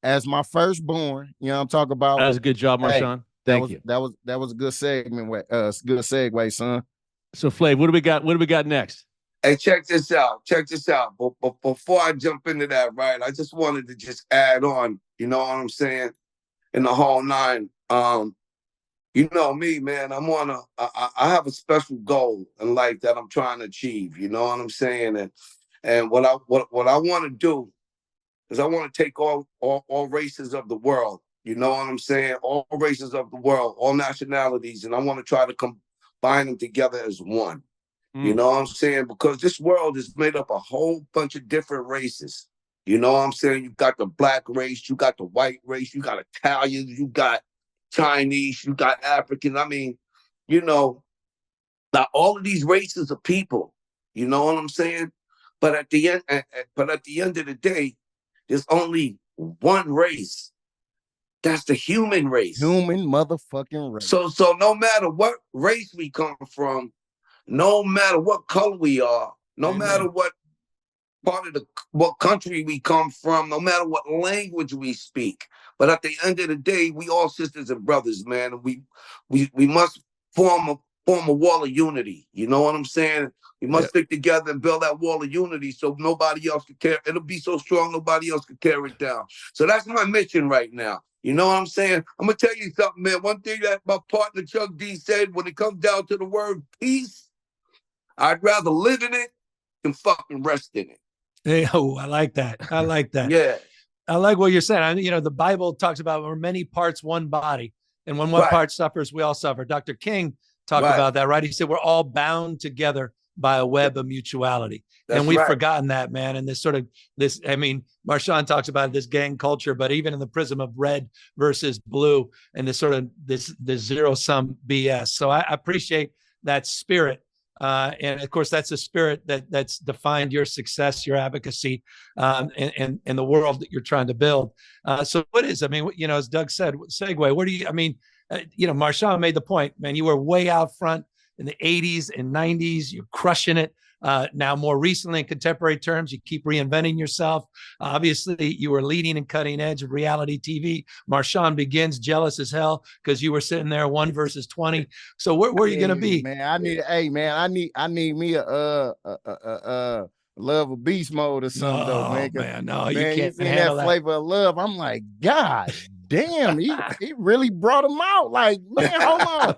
as my firstborn, you know what I'm talking about. That was a good job, Marshawn. Thank you. That was a good segment. Good segue, son. So Flav, what do we got? What do we got next? Hey, check this out. But before I jump into that, right, I just wanted to just add on, you know what I'm saying, in the whole nine. You know me, man, I have a special goal in life that I'm trying to achieve, you know what I'm saying? And what I want to do is I want to take all races of the world, you know what I'm saying? All races of the world, all nationalities, and I want to try to combine them together as one. You know what I'm saying? Because this world is made up a whole bunch of different races. You know what I'm saying? You got the black race, you got the white race, you got Italians, you got Chinese, you got African. I mean, you know, now all of these races of people, you know what I'm saying? But at the end of the day, there's only one race. That's the human race. Human motherfucking race. So no matter what race we come from, no matter what color we are, no matter what part of what country we come from, no matter what language we speak, but at the end of the day, we all sisters and brothers, man. And we must form a wall of unity. You know what I'm saying? We must stick together and build that wall of unity so nobody else can tear. It'll be so strong nobody else can tear it down. So that's my mission right now. You know what I'm saying? I'm gonna tell you something, man. One thing that my partner Chuck D said, when it comes down to the word peace, I'd rather live in it than fucking rest in it. Hey, I like that. Yeah. I like what you're saying. You know, the Bible talks about we're many parts, one body. And when one part suffers, we all suffer. Dr. King talked about that, right? He said we're all bound together by a web of mutuality. And we've forgotten that, man. And I mean, Marshawn talks about this gang culture, but even in the prism of red versus blue and this zero-sum BS. So I appreciate that spirit. And of course, that's a spirit that's defined your success, your advocacy, and the world that you're trying to build. So what is, I mean, you know, as Doug said, segue, where do you, I mean, you know, Marshawn made the point, man, you were way out front in the 80s and 90s, you're crushing it. Now, more recently, in contemporary terms, you keep reinventing yourself. Obviously, you were leading and cutting edge of reality TV. Marshawn begins jealous as hell because you were sitting there 1 versus 20. So where are you going to be? Man, I need me a love of beast mode or something, though, man. Man, no, you can't seen handle that flavor of love. I'm like, God damn, he really brought him out. Like, man, hold on.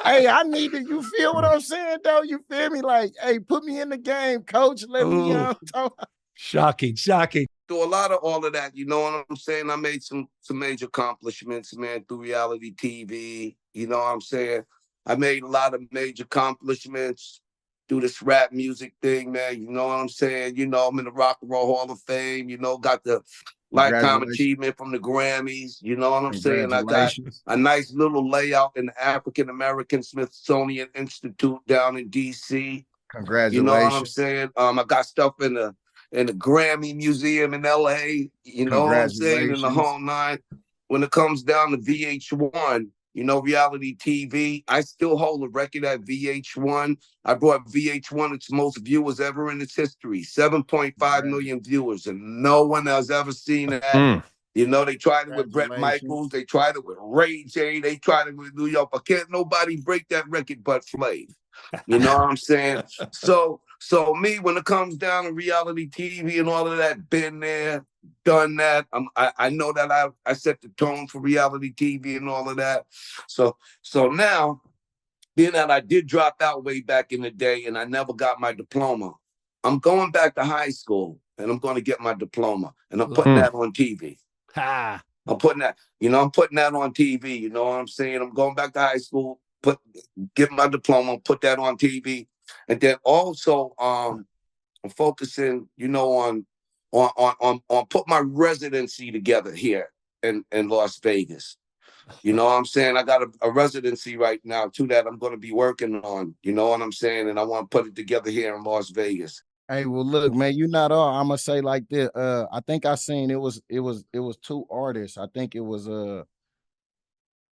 Hey, I need to, you feel what I'm saying, though? You feel me? Like, hey, put me in the game, coach. Let me talk. Shocking. Through a lot of all of that, you know what I'm saying? I made some major accomplishments, man, through reality TV. You know what I'm saying? I made a lot of major accomplishments through this rap music thing, man. You know what I'm saying? You know, I'm in the Rock and Roll Hall of Fame. You know, got the Lifetime Achievement from the Grammys. You know what I'm saying? I got a nice little layout in the African American Smithsonian Institute down in DC. Congratulations. You know what I'm saying? I got stuff in the Grammy Museum in LA. You know what I'm saying? In the whole nine. When it comes down to VH1, you know, reality TV, I still hold a record at VH1. I brought VH1 its most viewers ever in its history, 7.5 million viewers, and no one has ever seen that. You know, they tried it with Bret Michaels, they tried it with Ray J, they tried it with New York, but can't nobody break that record but Flav. You know what I'm saying? So me, when it comes down to reality TV and all of that, been there, done that. I know that I set the tone for reality TV and all of that. So now, being that I did drop out way back in the day and I never got my diploma, I'm going back to high school and I'm going to get my diploma and I'm putting that on TV. I'm putting that on TV. You know what I'm saying? I'm going back to high school, get my diploma, put that on TV, and then also I'm focusing, you know, on put my residency together here in Las Vegas. You know what I'm saying? I got a residency right now too that I'm going to be working on. You know what I'm saying? And I want to put it together here in Las Vegas. Hey, well, look, man, you not all. I'm gonna say like this. I think I seen it was two artists. I think it was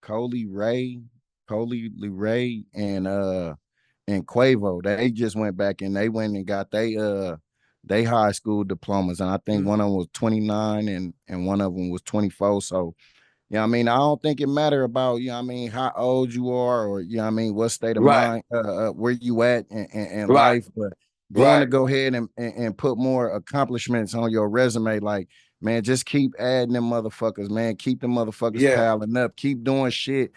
Coley Ray, Coley Lee Ray, and Quavo. They just went back and they went and got they high school diplomas, and I think one of them was 29 and one of them was 24. So I mean, I don't think it matter about, I mean, how old you are or, I mean, what state of mind, where you at in life, but going to go ahead and put more accomplishments on your resume, like, man, just keep adding them motherfuckers, man. Keep them motherfuckers piling up. Keep doing shit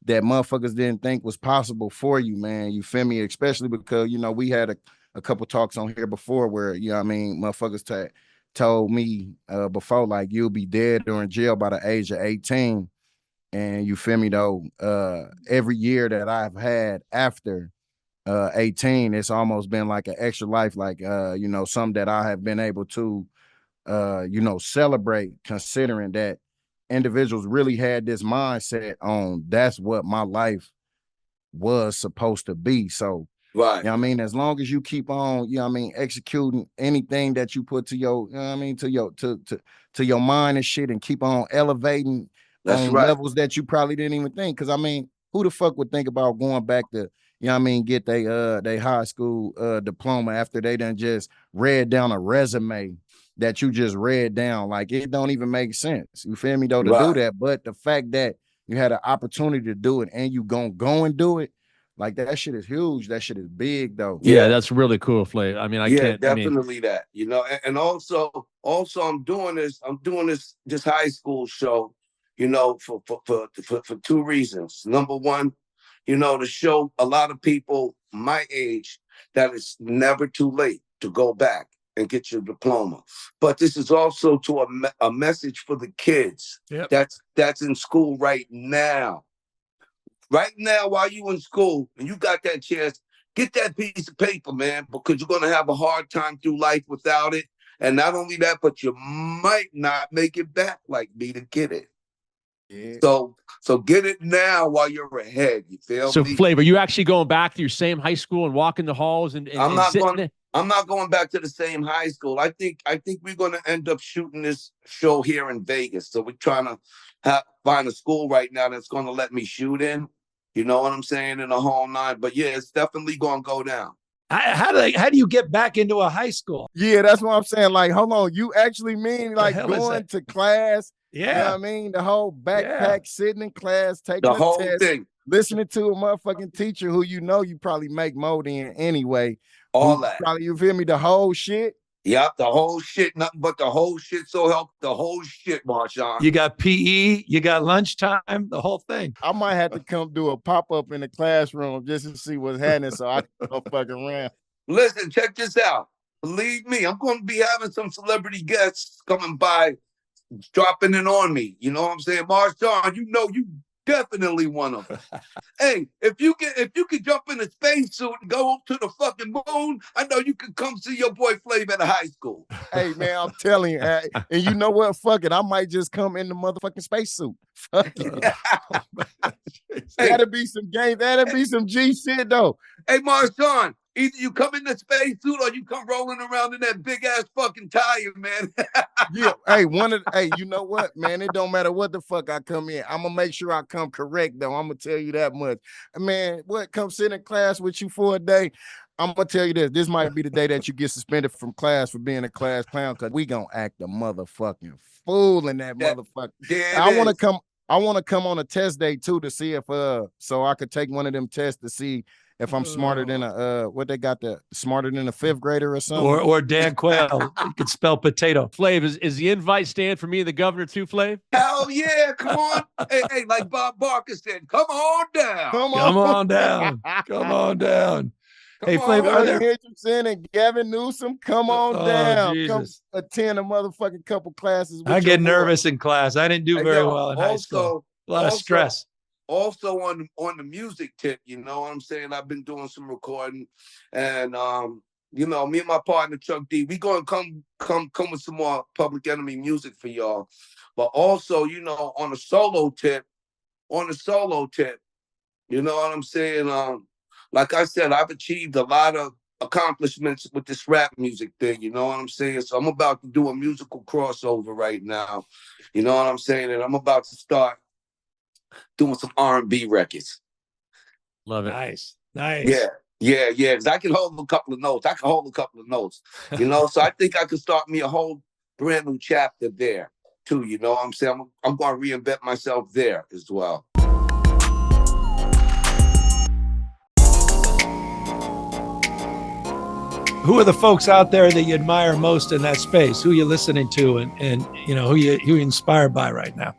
that motherfuckers didn't think was possible for you, man. You feel me? Especially because, we had a couple talks on here before where, I mean, motherfuckers told me before, like, you'll be dead or in jail by the age of 18. And you feel me though, every year that I've had after 18, it's almost been like an extra life, like something that I have been able to celebrate, considering that individuals really had this mindset on that's what my life was supposed to be. So I mean, as long as you keep on, executing anything that you put to your, to your mind and shit, and keep on elevating levels that you probably didn't even think. Cause I mean, who the fuck would think about going back to, get they high school diploma after they done just read down a resume that you just read down? Like, it don't even make sense. You feel me though, to do that. But the fact that you had an opportunity to do it and you gonna go and do it, like, that shit is huge. That shit is big, though. Yeah, that's really cool, Flav. I mean, I can't. Definitely that. And also, I'm doing this high school show, for two reasons. Number one, to show a lot of people my age that it's never too late to go back and get your diploma. But this is also to a message for the kids that's in school right now. Right now, while you in school and you got that chance, get that piece of paper, man, because you're going to have a hard time through life without it. And not only that, but you might not make it back like me to get it. Yeah. So get it now while you're ahead. You feel me? So, Flav, are you actually going back to your same high school and walking the halls and I'm not going back to the same high school. I think we're going to end up shooting this show here in Vegas. So we're trying to find a school right now that's going to let me shoot in. You know what I'm saying? In the whole nine. But yeah, it's definitely going to go down. How do you get back into a high school? Yeah, that's what I'm saying. Like, hold on. You actually mean like going to class? Yeah. You know what I mean? The whole backpack, sitting in class, taking the a whole test, thing, listening to a motherfucking teacher who you probably make more than anyway. All that. Probably, you feel me? The whole shit. Yep, the whole shit, nothing but the whole shit. So help the whole shit, Marshawn. You got PE, you got lunchtime, the whole thing. I might have to come do a pop-up in the classroom just to see what's happening so I can go fucking around. Listen, check this out. Believe me, I'm going to be having some celebrity guests coming by, dropping in on me. You know what I'm saying? Marshawn, you definitely one of them. Hey, if you could jump in a spacesuit and go to the fucking moon, I know you can come see your boy Flav at a high school. Hey, man, I'm telling you. And you know what? Fuck it. I might just come in the motherfucking spacesuit. Fuck it. That'll be some game. That'll be some G shit, though. Hey, Marshawn, either you come in the spacesuit or you come rolling around in that big-ass fucking tire, man. Yeah. Hey, you know what, man? It don't matter what the fuck I come in. I'm going to make sure I come correct, though. I'm going to tell you that much. Man, come sit in class with you for a day? I'm going to tell you this. This might be the day that you get suspended from class for being a class clown, because we going to act a motherfucking fool in that motherfucker. I want to come on a test day, too, to see if, so I could take one of them tests to see if I'm smarter than smarter than a fifth grader or something. Or Dan Quayle. You could spell potato. Flav, is the invite stand for me and the governor too, Flav? Hell yeah, come on. hey, like Bob Barker said, come on down. Come on down. Come on down. Hey, Flav, are there Hendrickson and Gavin Newsom? Come on down. Jesus. Come attend a motherfucking couple classes. I get nervous in class. I didn't do very well in high school. A lot of stress. Also on the music tip, you know what I'm saying? I've been doing some recording, and me and my partner Chuck D, we gonna come with some more Public Enemy music for y'all. But also, on a solo tip, you know what I'm saying? Like I said, I've achieved a lot of accomplishments with this rap music thing, you know what I'm saying? So I'm about to do a musical crossover right now, you know what I'm saying? And I'm about to start doing some R&B records. Love it. Nice. Yeah, because I can hold a couple of notes. You know? So I think I could start me a whole brand new chapter there too, you know what I'm saying? I'm going to reinvent myself there as well. Who are the folks out there that you admire most in that space? Who you listening to and you know, who you inspired by right now?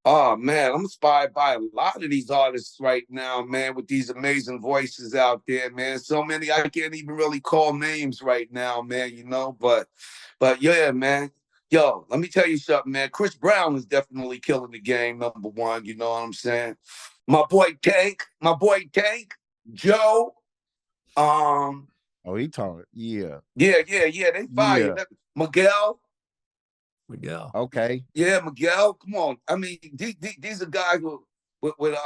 Oh, man, I'm inspired by a lot of these artists right now, man, with these amazing voices out there, man. So many I can't even really call names right now, man, you know, but yeah, man. Yo, let me tell you something, man. Chris Brown is definitely killing the game, number one, you know what I'm saying? My boy Tank, Joe. Oh, he talking. Yeah. They fire. Yeah. Miguel. Okay. Yeah, Miguel. Come on. I mean, these are guys with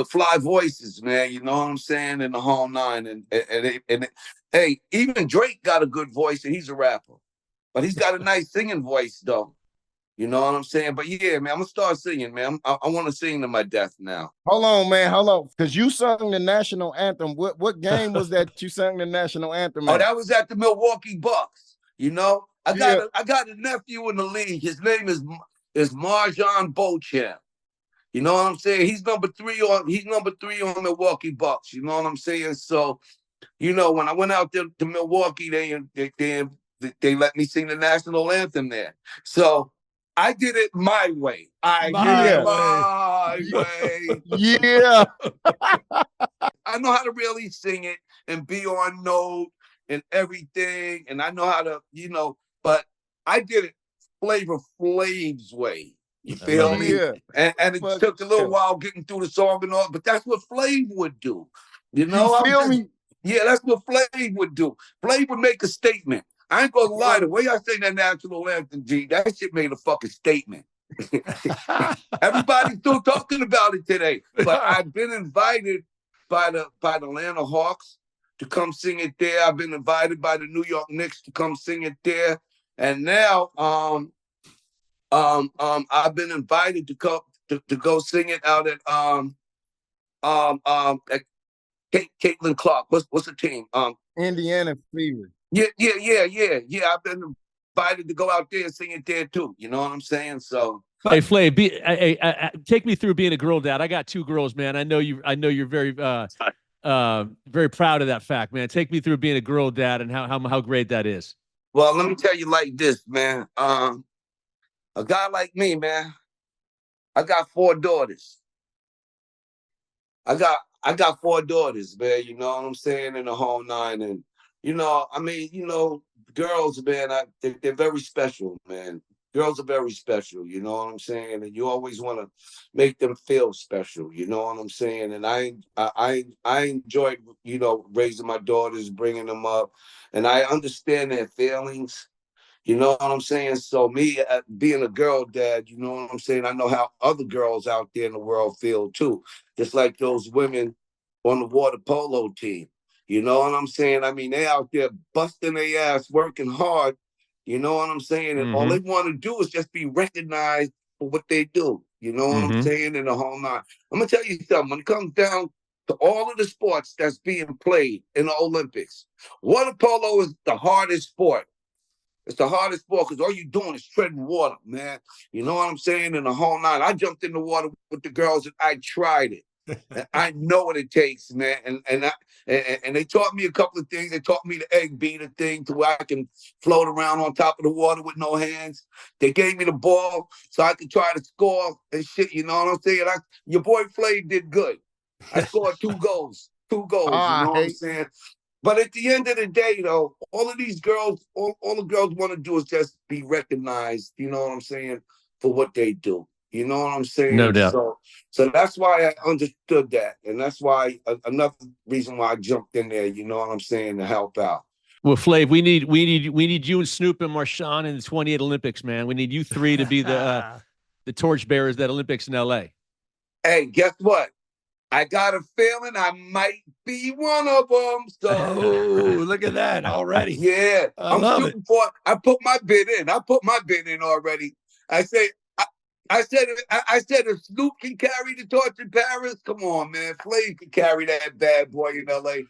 fly voices, man. You know what I'm saying? In the whole nine. And hey, even Drake got a good voice, and he's a rapper, but he's got a nice singing voice, though. You know what I'm saying? But yeah, man, I'm gonna start singing, man. I want to sing to my death now. Hold on, man. Hold on, because you sung the national anthem. What game was that you sang the national anthem at? Oh, that was at the Milwaukee Bucks. You know, I got a nephew in the league. His name is Marshawn Bowl Champion. You know what I'm saying? He's number 3 on Milwaukee Bucks. You know what I'm saying? So, you know, when I went out there to Milwaukee, they let me sing the national anthem there. So I did it my way. My way. Yeah. I know how to really sing it and be on note and everything. And I know how to, you know, but I did it Flavor Flav's way. You feel me? Yeah. And it took a little while getting through the song and all, but that's what Flav would do. You know? You feel me? Yeah, that's what Flav would do. Flav would make a statement. I ain't gonna lie, the way I sang that national anthem, G, that shit made a fucking statement. Everybody's still talking about it today. But I've been invited by the Atlanta Hawks to come sing it there. I've been invited by the New York Knicks to come sing it there. And now I've been invited to go sing it out at Caitlin Clark. What's the team? Indiana Fever. Yeah. I've been invited to go out there and sing it there too. You know what I'm saying? So hey, Flav, take me through being a girl dad. I got 2 girls, man. I know you're very very proud of that fact, man. Take me through being a girl dad and how great that is. Well, let me tell you like this, man. A guy like me, man, I got 4 daughters. I got 4 daughters, man. You know what I'm saying? In the whole 9. And, you know, I mean, you know, girls, man, they're very special, man. Girls are very special, you know what I'm saying? And you always want to make them feel special, you know what I'm saying? And I enjoyed, you know, raising my daughters, bringing them up, and I understand their feelings, you know what I'm saying? So me, being a girl dad, you know what I'm saying? I know how other girls out there in the world feel too, just like those women on the water polo team, you know what I'm saying? I mean, they out there busting their ass, working hard. You know what I'm saying? And all they want to do is just be recognized for what they do. You know what I'm saying? In the whole 9. I'm going to tell you something. When it comes down to all of the sports that's being played in the Olympics, water polo is the hardest sport. It's the hardest sport because all you're doing is treading water, man. You know what I'm saying? In the whole 9. I jumped in the water with the girls and I tried it. And I know what it takes, man. And they taught me a couple of things. They taught me the egg beater thing to where I can float around on top of the water with no hands. They gave me the ball so I could try to score and shit. You know what I'm saying? Your boy Flav did good. I scored 2 goals. 2 goals. You know what I'm saying? But at the end of the day, though, all of these girls, all the girls want to do is just be recognized. You know what I'm saying? For what they do. You know what I'm saying? No doubt. So that's why I understood that. And that's why another reason why I jumped in there, you know what I'm saying, to help out. Well, Flav, we need you and Snoop and Marshawn in the 28 Olympics, man. We need you 3 to be the torchbearers at Olympics in LA. Hey, guess what? I got a feeling I might be one of them. So, look at that already. Yeah, I'm shooting for it. I put my bid in. Already. I said, if Snoop can carry the torch in Paris, come on, man. Flav can carry that bad boy in LA.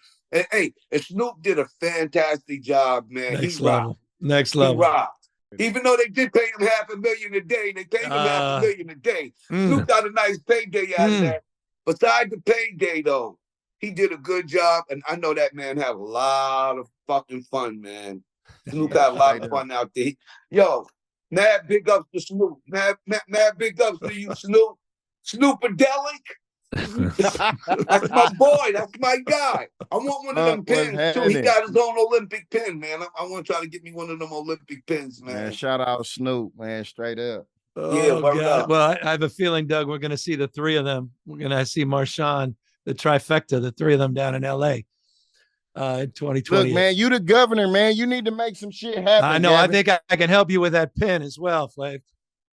And Snoop did a fantastic job, man. Next level. He rocked. Even though they did pay him $500,000 a day, they paid him $500,000 a day. Snoop got a nice payday out of that. Besides the payday, though, he did a good job, and I know that man had a lot of fucking fun, man. Snoop had a lot of fun out there. Yo, mad big ups to Snoop. Mad big ups to you, Snoop. Snoopadelic. That's my boy. That's my guy. I want one of them pins, too. He got his own Olympic pin, man. I want to try to get me one of them Olympic pins, man. Shout out Snoop, man, straight up. Oh, God. Well, I have a feeling, Doug, we're going to see the three of them. We're going to see Marshawn, the trifecta, the three of them down in L.A. In 2020. Look, man, you the governor, man. You need to make some shit happen. I know. Gavin. I think I can help you with that pin as well, Flav.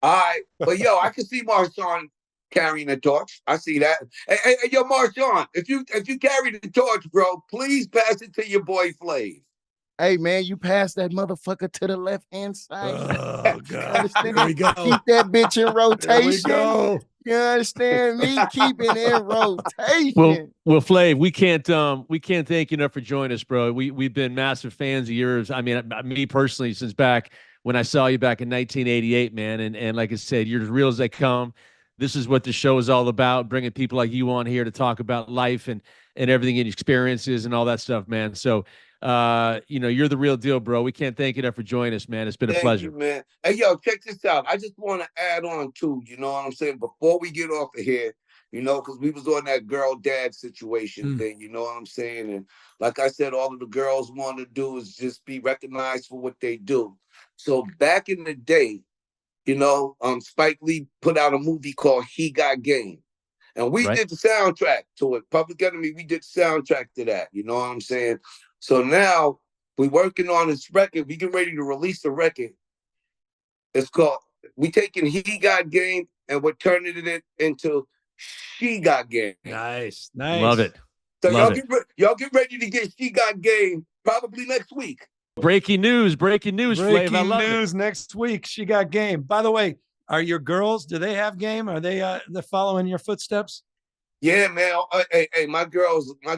All right. But, yo, I can see Marshawn carrying the torch. I see that. Hey, yo, Marshawn, if you carry the torch, bro, please pass it to your boy Flav. Hey, man, you pass that motherfucker to the left-hand side. Oh, God. Here we go. Keep that bitch in rotation. Here we go. You understand me? Keep it in rotation. Well, Flav, we can't thank you enough for joining us, bro. We've been massive fans of yours. I mean, me personally, since back when I saw you back in 1988, man. And like I said, you're as real as they come. This is what the show is all about, bringing people like you on here to talk about life and everything and experiences and all that stuff, man. So, you're the real deal, bro. We can't thank you enough for joining us, man. It's been a pleasure. Thank you, man. Hey, yo, check this out. I just want to add on too, you know what I'm saying? Before we get off of here, because we was on that girl-dad situation thing, you know what I'm saying? And like I said, all of the girls want to do is just be recognized for what they do. So back in the day, Spike Lee put out a movie called He Got Game. And we did the soundtrack to it. Public Enemy, we did the soundtrack to that. You know what I'm saying? So now we're working on this record. We get ready to release the record. It's called, we taking He Got Game and we're turning it into She Got Game. Nice. Love it. So y'all get ready to get She Got Game probably next week. Breaking news, Flav. I love it. Next week. She got game. By the way, are your girls, do they have game? Are they they're following your footsteps? Yeah, man. Hey, my girls are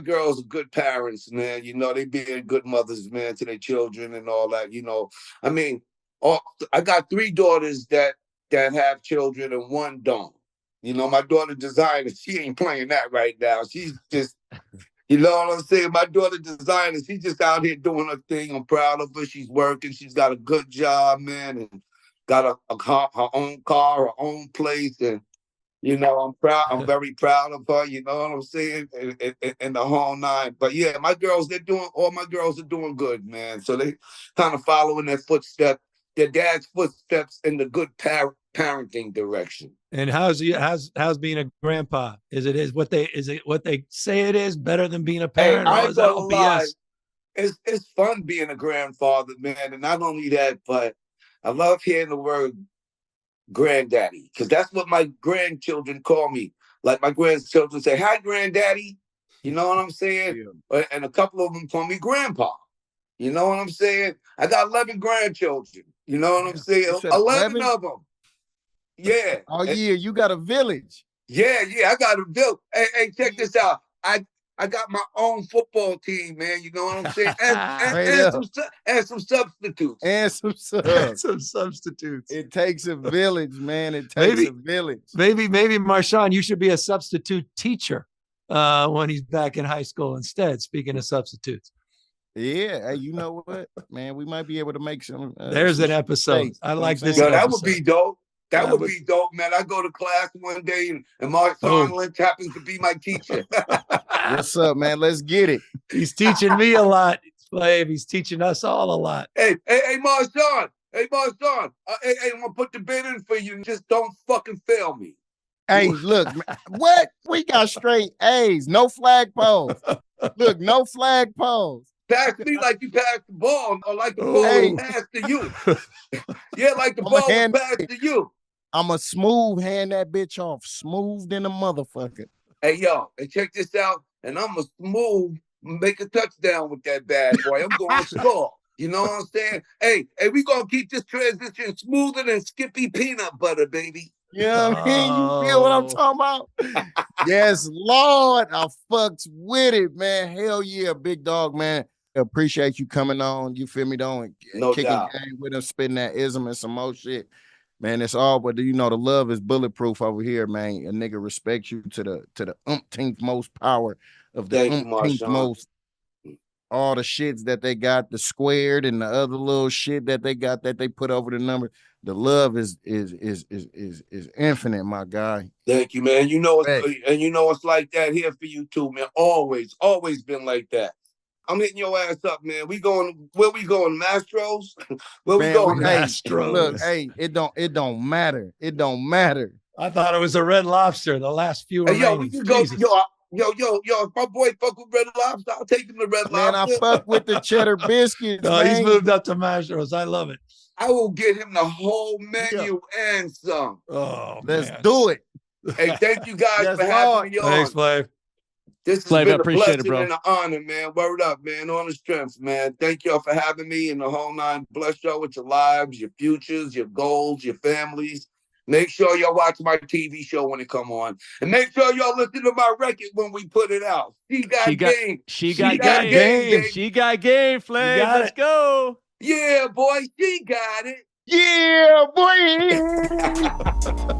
good parents, man. They being good mothers, man, to their children and all that. I mean, I got 3 daughters that have children and 1 don't. My daughter Designer, she ain't playing that right now. She's just, you know what I'm saying? My daughter Designer, she's just out here doing her thing. I'm proud of her. She's working. She's got a good job, man, and got her own car, her own place, and I'm proud. I'm very proud of her. You know what I'm saying? And the whole nine. But yeah, all my girls are doing good, man. So they kind of following their footsteps, their dad's footsteps in the good parenting direction. And how's being a grandpa? Is it what they say it is, better than being a parent? Hey, I ain't gonna lie. It's fun being a grandfather, man. And not only that, but I love hearing the word granddaddy, because that's what my grandchildren call me. Like my grandchildren say, "Hi, granddaddy." You know what I'm saying? Yeah. And a couple of them call me grandpa. You know what I'm saying? I got 11 grandchildren. You know what I'm saying? 11 of them. Yeah. Oh, yeah, you got a village. Yeah, I got a village. Hey, check this out. I got my own football team, man. You know what I'm saying? And some substitutes. And some substitutes. It takes a village, man. It takes a village. Maybe Marshawn, you should be a substitute teacher when he's back in high school instead. Speaking of substitutes. Yeah, hey, you know what, man? We might be able to make some. There's an episode. I like this. Yo, that would be dope. That would be dope, man. I go to class one day and Marshawn Lynch happens to be my teacher. What's up, man? Let's get it. He's teaching me a lot, Flav. He's teaching us all a lot. Hey, Marshawn. Hey, Marshawn. I'm gonna put the bid in for you. Just don't fucking fail me. Hey, look, what? We got straight A's. No flagpoles. Look, no flagpoles. Pass me like you passed the ball, or like the ball passed to you. Yeah, like the ball was passed to you. I'm a smooth hand that bitch off. Smooth than a motherfucker. Hey, yo, and check this out. And I'm a make a touchdown with that bad boy. I'm going to score. You know what I'm saying? Hey, we going to keep this transition smoother than Skippy peanut butter, baby. You know what I mean? You feel what I'm talking about? Yes, Lord. I fucked with it, man. Hell yeah, big dog, man. Appreciate you coming on. You feel me? Don't kicking game with him, spitting that ism and some more shit. Man, it's all, but you know, the love is bulletproof over here, man. A nigga respects you to the umpteenth most power of the umpteenth most. All the shits that they got, the squared and the other little shit that they got that they put over the number. The love is infinite, my guy. Thank you, man. You know, it's like that here for you too, man. Always been like that. I'm hitting your ass up, man. Where we going? Mastros? Where we going? Mastros. Look, hey, it don't matter. It don't matter. I thought it was a Red Lobster. The last few. Hey, yo, we can go. Yo, if my boy fuck with Red Lobster, I'll take him to Red Lobster. Man, I fuck with the cheddar biscuits. No, he's moved up to Mastros. I love it. I will get him the whole menu and some. Oh, let's do it. Hey, thank you guys for having me on. Thanks, Flav. This has been a blessing and an honor, man. Word up, man. On the strength, man. Thank y'all for having me and the whole nine. Bless y'all with your lives, your futures, your goals, your families. Make sure y'all watch my TV show when it come on. And make sure y'all listen to my record when we put it out. She got game. She got game. She got game, Flav. Let's go. Yeah, boy. She got it. Yeah, boy.